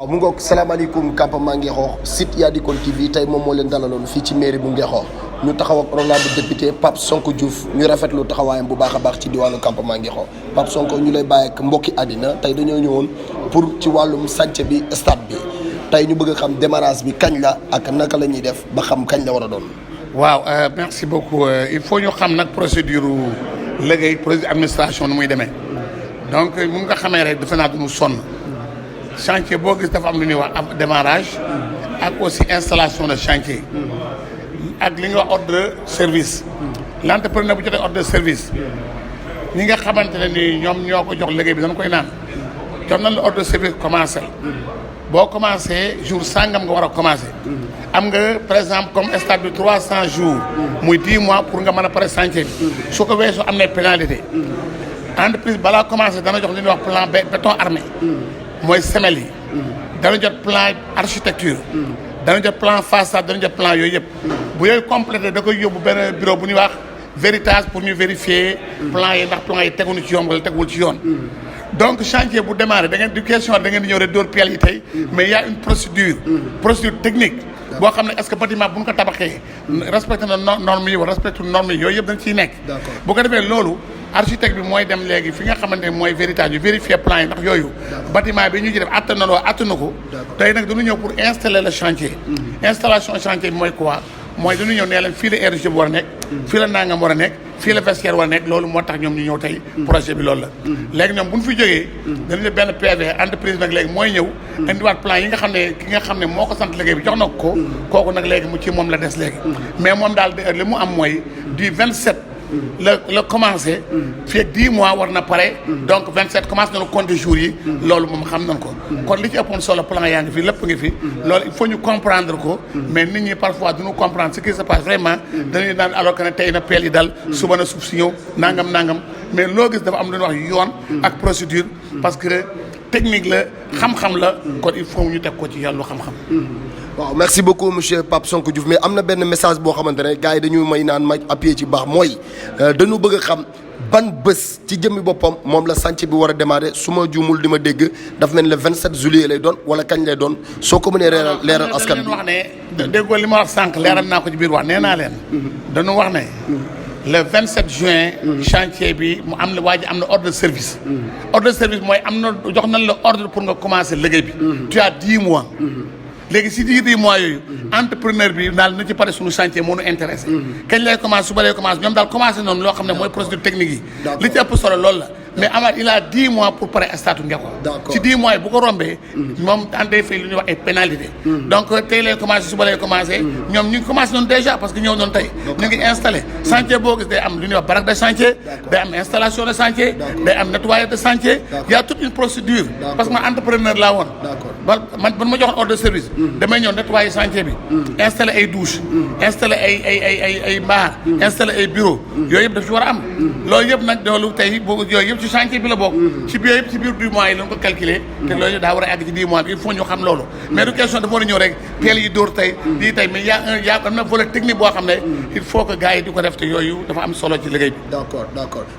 waaw mu ngoog salaamaaleykum campement Ngexoox site Yaadikon TV tey moom moo leen dalaloon fii ci mairie bu Ngexoox ñu taxaw ak honorable député Pape Sonko Diouf ñu rafetlu taxawaayam bu baax a baax ci diwaanu campement Ngexoox Pape Sonko ñu lay bàyyi ak mbokki àddina tey dañoo ñëwoon pour ci wàllum sànce bi stade bi tey ñu bëgg a xam démarrage bi kañ la ak naka la ñuy def ba xam kañ la war a doon. waaw merci beaucoup il faut ñu xam nag procédure liggéey procédure administration nu muy demee donc mun nga xamee rek defe naa du ñu sonn. chantier boo gis dafa am lu ñuy wax ab démarrage ak aussi installation de chantier ak li ñuy wax ordre de service l'entrepreneur bu jotee ordre de service ñi nga xamante ne ni ñoom ñoo ko jox liggéey bi dañ koy naan jox nañ la ordre de service commencé boo commencé jour sangam nga war a commencé am nga par exemple comme stade bi 300 jours muy 10 mois pour nga mën a pare chantier bi su ko weesoo am na pénalité entreprise balaa commencé dana jox li ñuy wax plan béton armé mooy semelle yi dana jot plan architecture dana jot plan façade dana jot plan yooyu yëpp bu yooyu complété da koy yóbbu benn bureau bu ñuy wax Veritas pour ñu vérifier plan yi ndax plan yi teguñu ci yoon wala teguwul ci yoon donc chantier bu démarré da ngeen di question da ngeen di ñëw rek dóor pelle yi tey mais y a une procédure technique boo xam ne est-ce que bâtiment bu ñu ko tabaxee respecté na normes yi wala respecté normes yi yooyu yëpp dañ ciy nekk bu ko defee loolu architecte bi mooy dem léegi fi nga xamante ne mooy Veritas ñu vérifier plan yi ndax yooyu bâtiment bi ñu ci def attan na loo attanu ko tey nag dañu ñëw pour installer le chantier installation chantier bi mooy quoi mooy dañu ñëw nee leen fii la RG bi war a nekk fii la nangam war a nekk fii la vestiaire war a nekk loolu moo tax ñoom ñu ñëw tey projet bi loolu la léegi ñoom bu ñu fi jógee dañu def benn PV entreprise nag léegi mooy ñëw indiwaat plan yi nga xam ne ki nga xam ne moo ko sant liggéey bi jox na ko kooku nag léegi mu ci moom la des léegi mais moom daal li mu am mooy du 27 la commencé fii ak 10 mois war na pare donc 27 commencé nañu compter jours yi loolu moom xam nañ ko kon li ci ëppoon solo plan yaa ngi fi lépp ngi fi loolu il faut ñu comprendre ko mais nit ñi parfois duñu comprendre ce qui se passe vraiment dañuy naan alors que ne tey na peel yi dal suba na suuf si ñëw nangam mais loo gis dafa am lu ñuy wax yoon ak procédure parce que technique la xam-xam la kon il faut ñu teg ko ci yàllu xam-xam waaw merci beaucoup monsieur Pape Sonko Diouf mais am na benn message boo xamante ne gars yi dañu may naan ma appuyé ci baax mooy dañu bëgg a xam ban bés ci jëmmi boppam moom la chantier bi war a démarrer su ma juumul di ma dégg daf mel ne le 27 juillet lay doon wala kañ lay doon soo ko mënee leeral askan bi wax ne déggoo li ma wax sànq leeral naa ko ci biir wax nee naa leen dañu wax ne le 27 juin chantier bi mu am na waa ji am na ordre de service ordre de service mooy am na jox nañ la ordre pour nga commencer liggéey bi tu as 10 mois léegi si 10 mois yooyu entrepreneur bi daal na ci pare suñu chantier moo ñu intéressé kañ lay commencé suba lay commencé ñoom daal commencé noonu loo xam ne mooy procédure technique yi li ci ëpp solo loolu la mais amaat il a 10 mois pour pare statu Ngexoox ci 10 mois yi bu ko rombee moom daan day fay lu ñuy wax ay pénalité donc tey lay commencé suba lay commencé ñoom ñu ngi commencé noonu déjà parce que ñëw noonu tey ñu ngi installé chantier boo gis day am lu ñuy wax baraque de chantier day am installation de chantier day am nettoyage de chantier y a toute une procédure parce que man entrepreneur laa woon ba man ma joxoon ordre de service damay ñëw nettoyer chantier bi installé ay douche installé ay mbaar installé ay bureau yooyu yëpp daf ci war a am loolu yëpp nag loolu tey bu yooyu yëpp ci chantier bi la bokk ci biir yëpp ci biir 10 mois yi lañ ko calculer te loolu daa war a àgg ci 10 mois bi il faut ñu xam loolu mais du question dafa war a ñëw rek teel yi dóor tey lii tey mais yaa am na volet technique boo xam ne il faut que gars yi di ko def te yooyu dafa am solo ci liggéey bi d'accord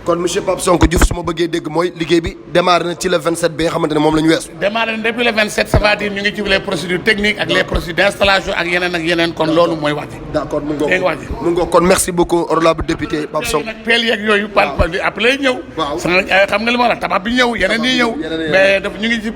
kon monsieur Pape Sonko Diouf su ma bëggee dégg mooy liggéey bi démarré na ci le 27 bi nga xamante ne moom la ñu weesu démarré na depuis le 27 ça veut dire ñu ngi ci les procédures techniques ak les procédures d'installation ak yeneen kon loolu mooy wax ji d'accord mu ngoog kon merci beaucoup honorable député Pape Sonko nag peel yeeg yooyu après ñëw xam nga li ma wax tabax bi ñëw yeneen yi ñëw mais daf ñu ngi ci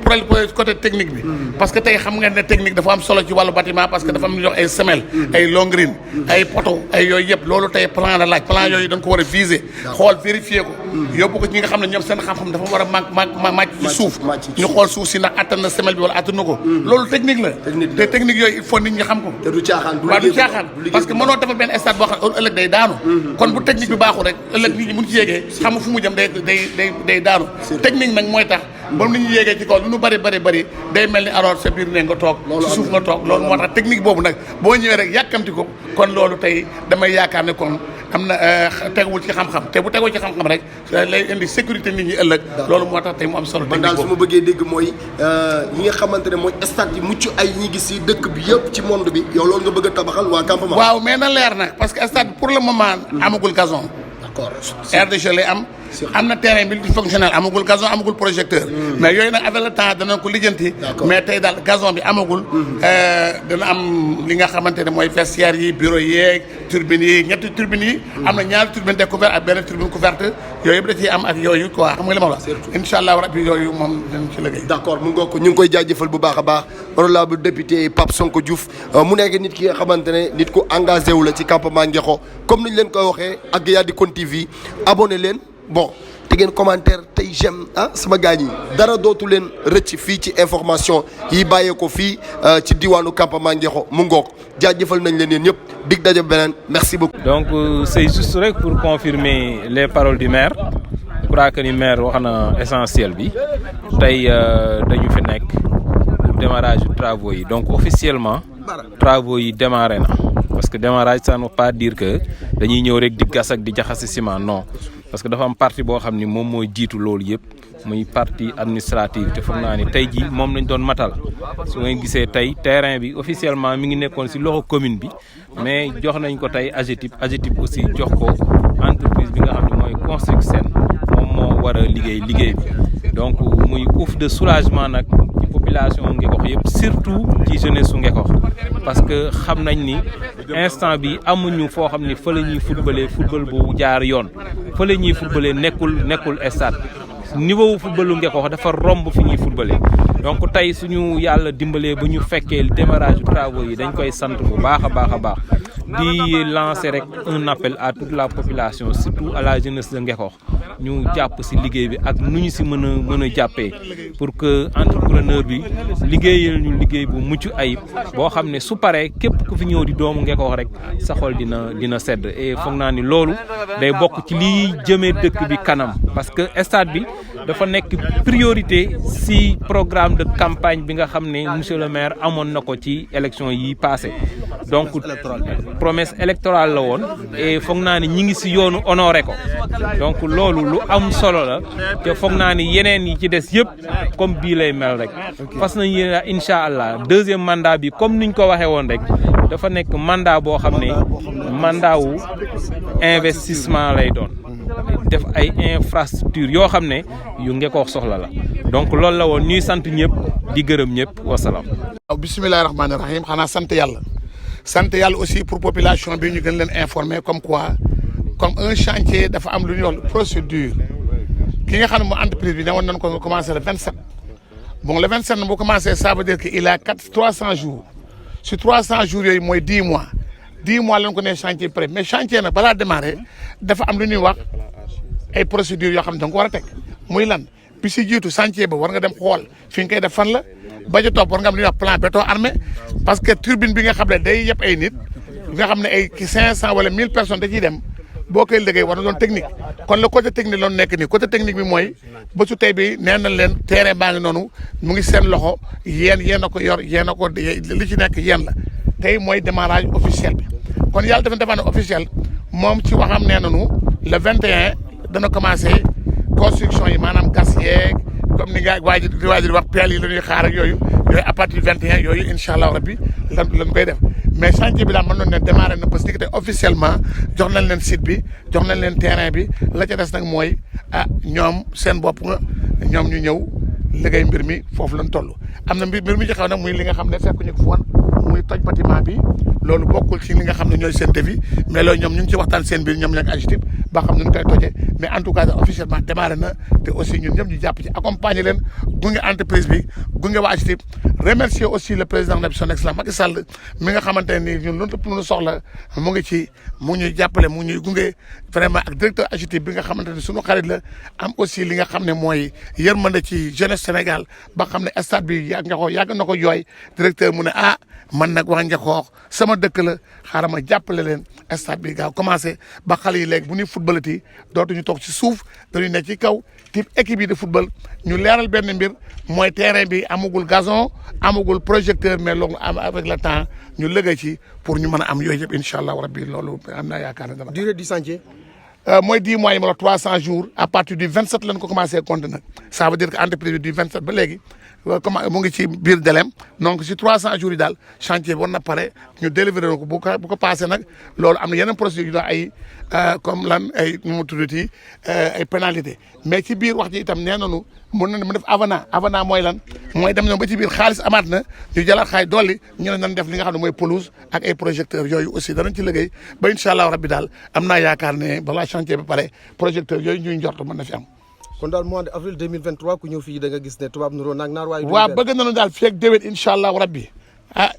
côté technique bi parce que tey xam nga ne technique dafa am solo ci wàllu bâtiment parce que dafa am lu ñuy wax ay semelle ay longrine ay poteau ay yooyu yëpp loolu tey plan la laaj plan yooyu dañ ko war a viser xool vérifier ko yóbbu ko ci ñi nga xam ne ñoom seen xam-xam dafa war a màcc ci suuf ñu xool suuf si ndax attan na semelle bi wala attanu ko loolu technique la te technique yooyu il faut nit ñi xam ko te du caaxaan parce que mënoo defal benn stade boo xam ne ëllëg day daanu kon bu technique bi baaxul rek ëllëg nit ñi mun ci yéegee xam fu mu jëm day daanu technique nag mooy tax ba nit ñi yéegee ci kaw lu ñu bëri day mel ni alors sa biir ne nga toog ci suuf nga toog loolu moo tax technique boobu nag boo ñëwee rek yàkkamti ko kon loolu tey damay yaakaar ne kon am na teguwul ci xam-xam te bu tegoo ci xam-xam rek lay indi sécurité nit ñi ëllëg loolu moo tax tey mu am solo man daal su ma bëggee dégg mooy yi nga xamante ne mooy stade yi mucc ay ñi gis si dëkk bi yëpp ci monde bi yow loolu nga bëgg a tabaxal waa campement waaw mais na leer nag parce que stade bi pour le moment amagul gazon d'accord aire de jeu lay am am na terrain multifonctionnel amagul gazon amagul projecteur. mais yooyu nag avec le temps danañ ko lijjanti. mais tey daal gazon bi amagul. dana am li nga xamante ne mooy vestiaire yi bureau yeeg turbines yi ñetti turbines yi. am na ñaari turbine découverte ak benn turbine couverte yooyu yëpp da ciy am ak yooyu quoi xam nga li ma wax. incha allah rabbi yooyu moom dinañ ci liggéey. d'accord mu ngoog ñu ngi koy jaajëfal bu baax a baax honorable député Pape Sonko Diouf mu nekk nit ki nga xamante ne nit ku engagé wu la ci campement Ngexo comme niñ leen koy waxee ak Yaadikon TV abonné leen bon te ngeen commentaire tey j'aime sama gaañ yi dara dootu leen rëcc fii ci information yi bàyyee ko fii ci diwaanu campement Ngexo mu ngoog jaajëfal nañ leen yéen ñëpp dig daje beneen merci beaucoup. donc c'est juste rek pour confirmer les paroles du maire je crois que ni maire wax na essentiel bi tey dañu fi nekk pour démarrage du travaux yi donc officiellement travaux yi démarré na parce que démarrage ça ne veut pas dire que dañuy ñëw rek di gas ak di jaxase ciment non parce que dafa am partie boo xam ni moom mooy jiitu loolu yëpp muy partie administrative te foog naa ni tey jii moom lañ doon matal su ngeen gisee tey terrain bi officiellement mi ngi nekkoon ci loxo commune bi mais jox nañ ko tey AGETIP aussi jox ko entreprise bi nga xam ne mooy Construxen moom moo war a liggéey bi donc muy ouf de soulagement nag ci population Ngexox yëpp surtout ci jeunesse su Ngexox parce que xam nañ ni instant bi amuñu foo xam ni fa la ñuy footballé football bu jaar yoon fa la ñuy footballé nekkul stade niveau footballu Ngexox dafa romb fi ñuy footballé donc tey suñu yàlla dimbalee ba ñu fekkee démarrage travaux yi dañ koy sant bu baax a baax di lancer rek un appel à toute la population surtout à la jeunesse de Ngexox ñu jàpp ci liggéey bi ak nu ñu ci mën a jàppee pour que entrepreneur bi liggéeyal ñu liggéey bu mucc ayib boo xam ne su paree képp ku fi ñëw di doomu Ngexox rek sa xol dina sedd et foog naa ni loolu day bokk ci liy jëmee dëkk bi kanam parce que stade bi dafa nekk priorité ci programme de campagne bi nga xam ne monsieur le maire amoon na ko ci élection yi passé donc promesse électorale la woon et foog naa ni ñi ngi ci yoonu honoré ko donc loolu lu am solo la te foog naa ni yeneen yi ci des yëpp comme bii lay mel rek fas nañ yéen incha allah deuxième mandat bi comme niñ ko waxee woon rek dafa nekk mandat boo xam ne mandat wu investissement lay doon def ay infrastructure yoo xam ne yu Ngexox soxla la donc loolu la woon ñuy sant ñëpp di gërëm ñëpp wasalaam. waaw bisimilah rahmaani rahim xanaa sant yàlla aussi pour population bi ñu gën leen informer comme quoi comme un chantier dafa am lu ñuy wax procédure ki nga xam ne mu entreprise bi ne woon nañ ko commencé le 27 bon le 27 bu commencé ça veut dire que il a 300 jours sur 300 jours yooyu mooy 10 mois lañ ko ne chantier prêt mais chantier nag balaa démarrer dafa am lu ñuy wax ay procédures yoo xam ne da nga ko war a teg muy lan bi si jiitu chantier ba war nga dem xool fi nga koy def fan la ba ca topp war nga am lu ñuy wax plan béton armé parce que turbine bi nga xam ne day yëpp ay nit nga xam ne ay 500 wala 1000 personnes da ciy dem boo koy liggéey war na doon technique kon le côté technique loonu nekk nii côté technique bi mooy ba su tey bi nee nañ leen terrain baa ngi noonu mu ngi seen loxo yéen a ko yor yéen a ko li ci nekk yéen la tey mooy démarrage officiel bi kon yàlla dafa defaa ne officiel moom ci waxam nee nañu le 21 dana commencé construction yi maanaam gas yeeg comme ni nga waaj di wax pelle yi la ñuy xaar ak yooyu à partir du 21 yooyu incha allah rabbi lan koy def mais chantier bi daal mën nañu ne démarré na parce que officiellement jox nañ leen site bi jox nañ leen terrain bi la ca des nag mooy ñoom seen bopp nga ñoom ñu ñëw liggéey mbir mi foofu lañ toll. am na mbir mi ci xaw nag muy li nga xam ne fekkuñu ko foon muy toj bâtiment bi loolu bokkul ci li nga xam ne ñooy seen devis mais loolu ñoom ñu ngi ci waxtaan seen biir ñoom ñoo AGETIP ba xam nu ñu koy tojee mais en tout cas officiellement démarré na te aussi ñun ñëpp ñu jàpp ci accompagner leen gunge entreprise bi gunge waa AGETIP remercier aussi le président de son excellence Macky Sall mi nga xamante ne nii ñun lépp lu ñu soxla mu ngi ci mu ngi ñuy jàppale mu ngi ñuy gunge vraiment ak directeur AGETIP bi nga xamante ne suñu xarit la am aussi li nga xam ne mooy yërmande ci jeunesse Sénégal ba xam ne stade bi yàgg na ko jooy directeur mu ne man nag waa Ngexox sama dëkk la xaaral ma jàppale leen stade bi gaaw commencé ba xale yi léegi bu ñuy footballati dootuñu toog ci suuf dañuy nekk ci kaw type équipe yi de football ñu leeral benn mbir mooy terrain bi amagul gazon amagul projecteur mais loolu avec le temps ñu liggéey ci pour ñu mën a am yooyu yëpp incha allah rabbi loolu am naa yaakaar ne dana. durée du chantier. mooy 10 mois yi ma la 300 jours à partir du 27 lañ ko commencé compter nag ça veut dire que entreprise bi du 27 ba léegi comment mu ngi ci biir délai donc si 300 jours yi daal chantier bi war na pare ñu délivrer ko bu ko passé nag loolu am na yeneen procédures yu ay comme lan ay nu mu tuddati ay pénalité mais ci biir wax ji itam nee nañu mën na mu def avenant mooy lan mooy dem na ba ci biir xaalis amaat na ñu jëlaat xaay dolli ñu ne nañ def li nga xam ne mooy pelouse ak ay projecteurs yooyu aussi danañ ci liggéey ba incha allah rabbi daal am naa yaakaar ne balaa chantier ba pare projecteurs yooyu ñuy njort mën na fi am. kon daal mois de avril 2023 ku ñëw fii da nga gis ne tubaab nuroo naag naar waaye. waaw bëgg nañu daal fii ak déwén incha allah rabbi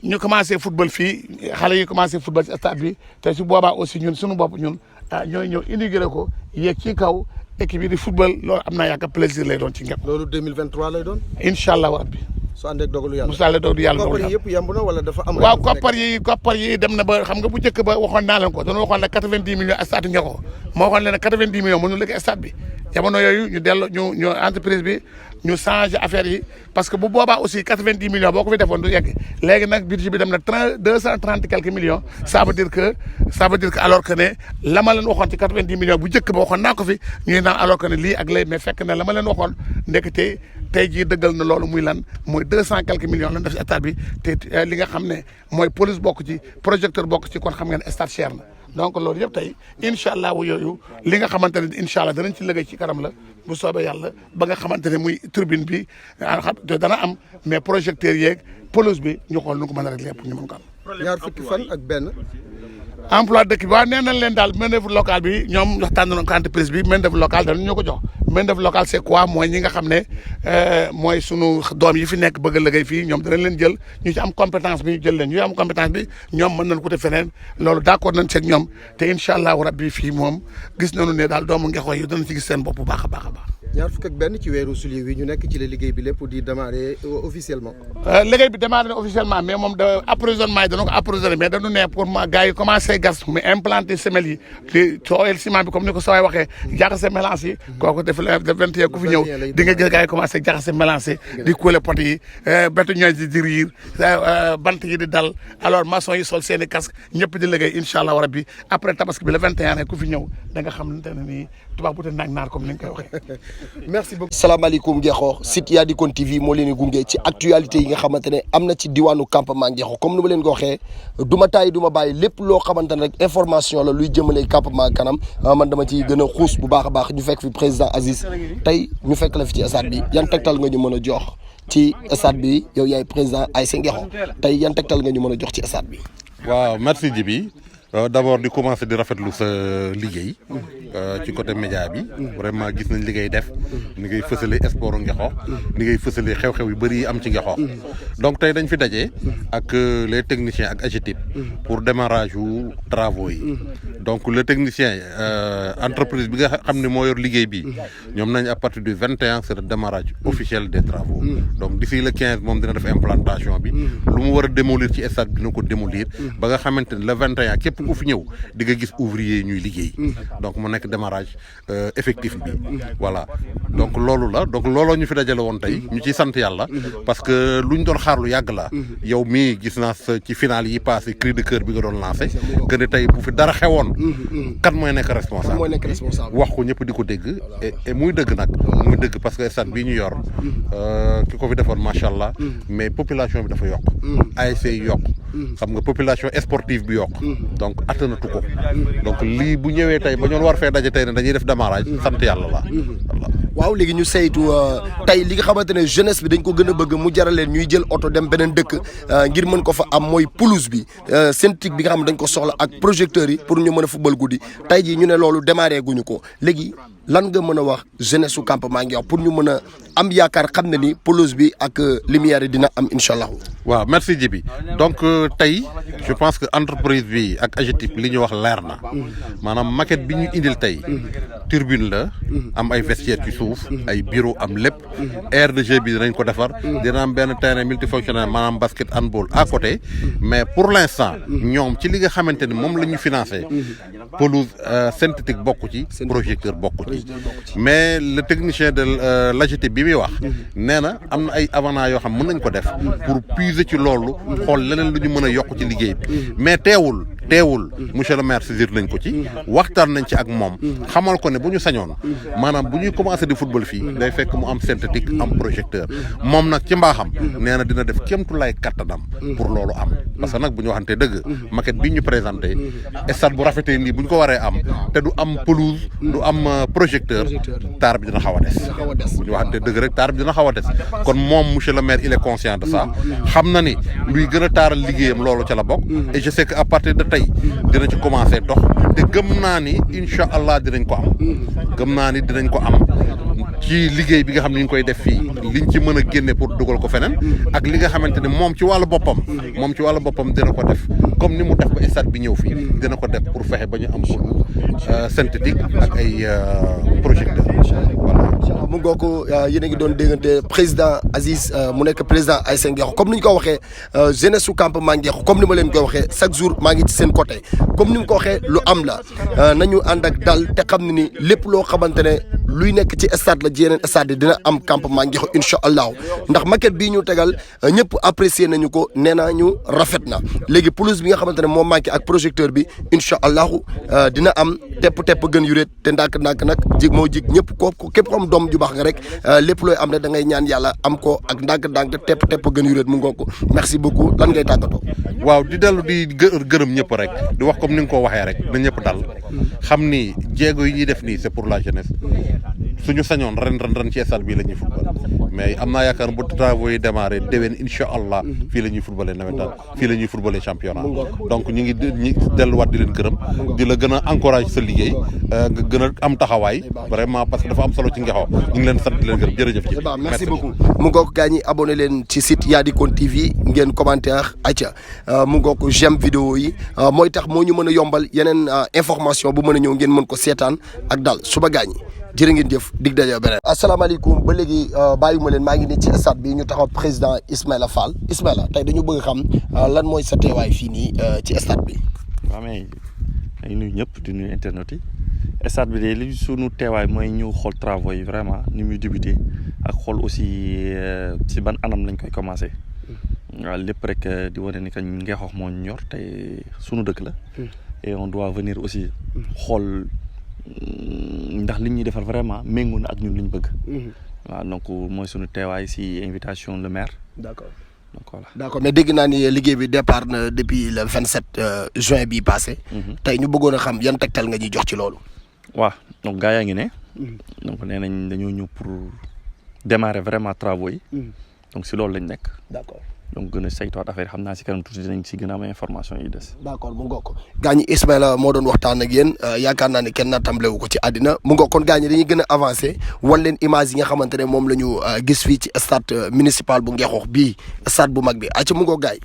ñu commencé football fii xale yi commencé football ci stade bi te su boobaa aussi ñun suñu bopp ñun ñooy ñëw inauguré ko yéeg ci kaw équipe yi di football loolu am naa yaakaar plaisir lay doon ci ngeen. loolu 2023 lay doon. incha allah rabbi. su àndee ak dogalu yàlla. mu sàlle dogalu yàlla. koppar yi yëpp yemb na wala dafa am. waaw koppar yi dem na ba xam nga bu njëkk ba waxoon naa leen ko dañoo waxoon la 90 millions stade Ngexo moo waxoon leen ne 90 millions mënu liggéey stade bi jamono yooyu ñu dellu ñu entreprise bi ñu changé affaire yi parce que bu boobaa aussi 90 millions boo ko fi defoon du yegg léegi nag budget bi dem na 230 quelques millions ça veut dire que alors que ne la ma leen waxoon ci 90 millions bu njëkk ba waxoon naa ko fi ñuy naan alors que ne lii ak lay mais fekk na la ma leen waxoon ndekete tey jii dëggal na loolu muy lan mooy 200 quelques millions lañ def si stade bi te li nga xam ne mooy police bokk ci projecteur bokk ci kon xam ngeen stade cher na donc loolu yëpp tey incha allah yooyu li nga xamante ne incha allah danañ ci liggéey ci kanam la bu soobee yàlla ba nga xamante ne muy turbine bi dana am mais projecteur yeeg pelouse bi ñu xool nu ko mën a régler pour ñu mën ko am. ñaar fukki fan ak benn. emploi dëkk bi waaw nee nañ leen daal main d'œuvre locale bi ñoom waxtaan nañu ko entreprise bi main d'œuvre locale danañ ñu ko jox main d'œuvre locale c'est quoi mooy ñi nga xam ne mooy sunu doom yi fi nekk bëgg a liggéey fii ñoom danañ leen jël ñu ci am compétence bi ñu jël leen ñu am compétence bi ñoom mën nañ ko def feneen loolu d'accord nañ ci ak ñoom te incha allahu rabbi fii moom gis nañu ne daal doomu Ngexo yi danañ ci gis seen bopp bu baax a baax a baax. ñaar fukk ak benn ci weeru juillet wi ñu nekk ci la liggéey bi lépp di démarrer officiellement. liggéey bi démarré na officiellement mais moom da approvisionnement yi dana ko approvisionné mais dañu ne pour ma gars yi commencé gas mais implanté semelles yi di tooyal ciment bi comme ni ko sooy waxee jaxase mélange yi kooku def 21 ku fi ñëw di nga jël gars yi commencé jaxase mélange di couler pot yi bétu ñooy di riir bant yi di dal alors maçon yi sol seen i casque ñëpp di liggéey incha allah rabbi après tabaski bi le 21 rek ku fi ñëw da nga xamante ne nii tubaab bu te naag naar comme ni nga koy waxee. merci beaucoup. salaamaaleykum Ngexo site Yaadikone TV moo leen di gunge ci actualité yi nga xamante ne am na ci diwaanu campement Ngexo comme ni ma leen ko waxee du ma taay du ma bàyyi lépp loo xamante ne rek information la luy jëmale campement kanam man dama ci gën a xuus bu baax a baax ñu fekk fi président Aziz tey ñu fekk la fi ci stade bi yan tegtal nga ñu mën a jox ci stade bi yow yaay président ASC Ngexo tey yan tegtal nga ñu mën a jox ci stade bi. waaw merci Djibi d'abord di commencer di rafetlu sa liggéey ci côté média bi vraiment gis nañ li ngay def ni ngay fësale sport Ngexo ni ngay fësale xew-xew yu bëri yi am ci Ngexo donc tey dañ fi daje ak les techniciens ak AGETIP pour démarrage yu travaux yi donc le technicien entreprise bi nga xam ne moo yor liggéey bi ñoom nañ à partir du 21 c'est le démarrage officiel des travaux donc d'ici le 15 moom dina def implantation bi lu mu war a démolir ci stade bi dina ko démolir ba nga xamante ne le 21 képp ku fi ñëw di nga gis ouvrier ñuy liggéey donc mu nekk démarrage effectif bi voilà donc loolu la donc looloo ñu fi dajale woon tey ñu ciy sant yàlla parce que luñ doon xaar lu yàgg la yow mii gis naa sa ci final yi passé cri de cœur bi nga doon lancé que ne tey bu fi dara xewoon kan mooy nekk responsable wax ko ñëpp di ko dégg et muy dëgg nag muy dëgg parce que stade bii ñu yor ki ko fi defoon macha allah mais population bi dafa yokk ASC yi yokk xam nga population sportive bi yokk donc attanatu ko donc lii bu ñëwee tey ba ñoon war fee daje tey ne dañuy def démarrage sant yàlla la waaw léegi ñu saytu tey li nga xamante ne jeunesse bi dañ ko gën a bëgg mu jaral leen ñuy jël oto dem beneen dëkk ngir mën ko fa am mooy pelouse bi synthétique bi nga xam ne dañ ko soxla ak projecteurs yi pour ñu mën a football guddi tey jii ñu ne loolu démarré guñu ko léegi lan nga mën a wax jeunesse su campement Ngexo pour ñu mën a am yaakaar xam ne ni pelouse bi ak lumière yi dina am incha allah. waaw merci Djibi donc tey je pense que entreprise bi ak AGETIP li ñu wax leer na maanaam maquette bi ñu indil tey turbine la am ay vestiaires ci suuf ay bureau am lépp aire de jeu bi dinañ ko defar dina am benn terrain multifonctionnel maanaam basket handball à côté mais pour l'instant ñoom ci li nga xamante ni moom la ñu financé pelouse synthétique bokku ci projecteur bokku ci mais le technicien de l'AGETIP bi muy wax nee na am na ay avenants yoo xam mën nañ ko def pour puiser ci loolu xool leneen lu ñu mën a yokk ci liggéey bi mais teewul teewul monsieur le maire saisir nañ ko ci waxtaan nañ ci ak moom xamal ko ne bu ñu sañoon maanaam bu ñuy commencé di football fii day fekk mu am synthétique am projecteur moom nag ci mbaaxam nee na dina def kéemtulaay kattanam pour loolu am parce que nag bu ñu waxantee dëgg maquette bi ñu présenté stade bu rafetee nii bu ñu ko waree am te du am pelouse du am projecteur taar bi dina xaw a des bu ñu waxantee dëgg rek taar bi dina xaw a des kon moom monsieur le maire il est conscient de ça xam na ni luy gën a taaral liggéeyam loolu ca la bokk et je sais que à partir de tey dina ci commencé dox te gëm naa ni incha allah dinañ ko am gëm naa ni dinañ ko am ci liggéey bi nga xam ne ñu ngi koy def fii liñ ci mën a génne pour dugal ko feneen ak li nga xamante ne moom ci wàllu boppam dina ko def comme ni mu def ba stade bi ñëw fii dina ko def pour fexe ba ñu am pour synthétique ak ay projecteur voilà. mu ngoo ko yéen a ngi doon déggante président Aziz mu nekk président ASC Ngexo comme ni ñu ko waxee jeunesse su campement Ngexo comme ni ma leen koy waxee chaque jour maa ngi ci seen côté comme ni mu ko waxee lu am la nañu ànd ak dal te xam ne ni lépp loo xamante ne luy nekk ci stade la ci yeneen stade dina am campement Ngexo incha allahu ndax maquette bii ñu tegal ñëpp apprécier nañu ko nee naa ñu rafet na léegi pelouse bi nga xamante ne moo manqué ak projecteur bi incha allahu dina am tepp gën yu réet te ndànk nag jig moo jig ñëpp ko képp ko am doom ju baax nga rek lépp looy am ne da ngay ñaan yàlla am ko ak ndànk tepp gën yu réet mu ngoo ko merci beaucoup lan ngay tàggatoo. waaw di dellu di gërëm ñëpp rek di wax comme ni nga ko waxee rek na ñëpp dal xam ni jéego yi ñuy def nii c'est pour la jeunesse suñu sañoon ren ci stade bii la ñuy football mais am naa yaakaar bu travaux yi démarré déwén incha allah fii la ñuy footballé nawetaan fii la ñuy footballé championnat donc ñu ngi delluwaat di leen gërëm di la gën a encouragé sa liggéey nga gën a am taxawaay vraiment parce que dafa am solo ci Ngexo ñu ngi leen sant di leen gërëm jërëjëf ci merci beaucoup mu ngoog gaa ñi abonné leen ci site Yaadikone TV ngeen commentaire acca mu ngoog j'aime vidéo yi mooy tax moo ñu mën a yombal yeneen information bu mën a ñëw ngeen mën ko seetaan ak daal suba gaa ñi jërë ngeen jëf dig daje beneen. asalaamaaleykum ba léegi bàyyiwuma leen maa ngi nii ci stade bi ñu taxaw président Ismaïla Fall Ismaïla tey dañu bëgg xam lan mooy sa teewaay fii nii ci stade bi. waaw mais ay nuyu ñëpp di nuyu internet yi stade bi de li sunu teewaay mooy ñu xool travaux yi vraiment ni muy débuté ak xool aussi si ban anam lañ koy commencé. waaw lépp rek di wane ni que Ngexo moo ñu ñor tey sunu dëkk la. et on doit venir aussi xool. ndax li ñuy defar vraiment méngoo na ak ñun li ñu bëgg. waaw donc mooy suñu teewaay si invitation le maire. d'accord donc voilà. d'accord mais dégg naa ni liggéey bi départ na depuis le 27 juin bii passé. tey ñu bëggoon a xam yan tegtal nga ñuy jox ci loolu. waaw donc gaa yaa ngi ne. donc nee nañ dañoo ñëw pour démarrer vraiment travaux yi. donc si loolu lañ nekk. d'accord. donc gën a saytuwaat affaire yi xam naa si kanam tuuti dinañ si gën a am information yi des. d'accord mu ngoog gaa ñi Ismaïla moo doon waxtaan ak yéen yaakaar naa ne kenn naatambale wu ko ci àddina mu ngoog kon gaa ñi dañuy gën a avancé wan leen image yi nga xamante ne moom la ñu gis fii ci stade municipal bu Ngexo bii stade bu mag bi acca mu ngoog gaay